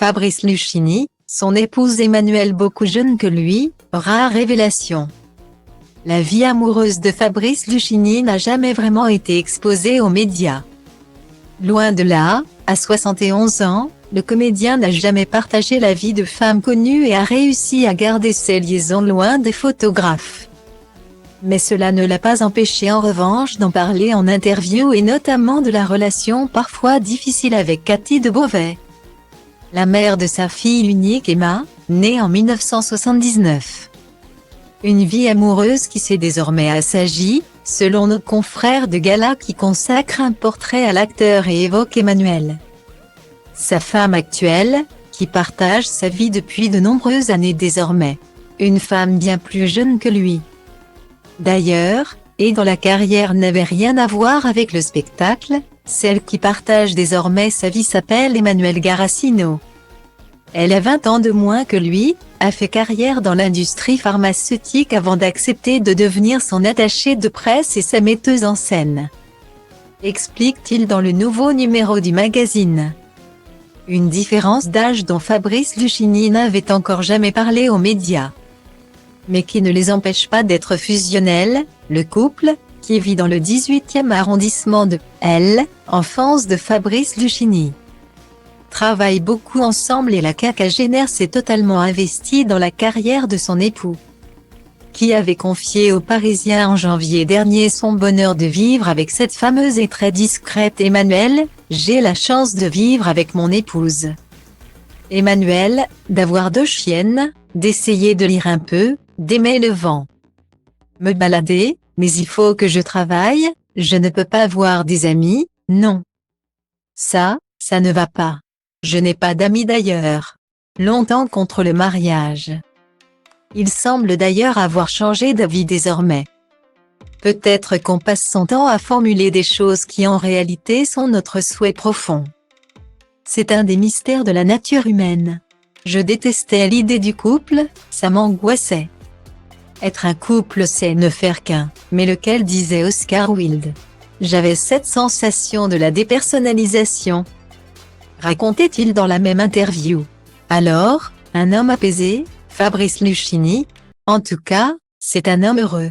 Fabrice Luchini, son épouse Emmanuelle beaucoup jeune que lui, rare révélation. La vie amoureuse de Fabrice Luchini n'a jamais vraiment été exposée aux médias. Loin de là, à 71 ans, le comédien n'a jamais partagé la vie de femme connue et a réussi à garder ses liaisons loin des photographes. Mais cela ne l'a pas empêché en revanche d'en parler en interview et notamment de la relation parfois difficile avec Cathy de Beauvais, la mère de sa fille unique Emma, née en 1979. Une vie amoureuse qui s'est désormais assagie, selon nos confrères de Gala qui consacrent un portrait à l'acteur et évoque Emmanuelle, sa femme actuelle, qui partage sa vie depuis de nombreuses années désormais. Une femme bien plus jeune que lui, d'ailleurs, et dont la carrière n'avait rien à voir avec le spectacle. Celle qui partage désormais sa vie s'appelle Emmanuelle Garacino. Elle a 20 ans de moins que lui, a fait carrière dans l'industrie pharmaceutique avant d'accepter de devenir son attachée de presse et sa metteuse en scène. Explique-t-il dans le nouveau numéro du magazine. Une différence d'âge dont Fabrice Luchini n'avait encore jamais parlé aux médias, mais qui ne les empêche pas d'être fusionnels. Le couple, qui vit dans le 18e arrondissement de L, enfance de Fabrice Luchini, travaille beaucoup ensemble et la quinquagénaire s'est totalement investie dans la carrière de son époux, qui avait confié aux Parisiens en janvier dernier son bonheur de vivre avec cette fameuse et très discrète Emmanuelle. J'ai la chance de vivre avec mon épouse Emmanuelle, d'avoir 2 chiennes, d'essayer de lire un peu, d'aimer le vent, me balader, mais il faut que je travaille, je ne peux pas voir des amis, non. Ça ne va pas. Je n'ai pas d'amis d'ailleurs. Longtemps contre le mariage. Il semble d'ailleurs avoir changé d'avis désormais. Peut-être qu'on passe son temps à formuler des choses qui en réalité sont notre souhait profond. C'est un des mystères de la nature humaine. Je détestais l'idée du couple, ça m'angoissait. Être un couple c'est ne faire qu'un, mais lequel disait Oscar Wilde. J'avais cette sensation de la dépersonnalisation, racontait-il dans la même interview. Alors, un homme apaisé, Fabrice Luchini, en tout cas, c'est un homme heureux.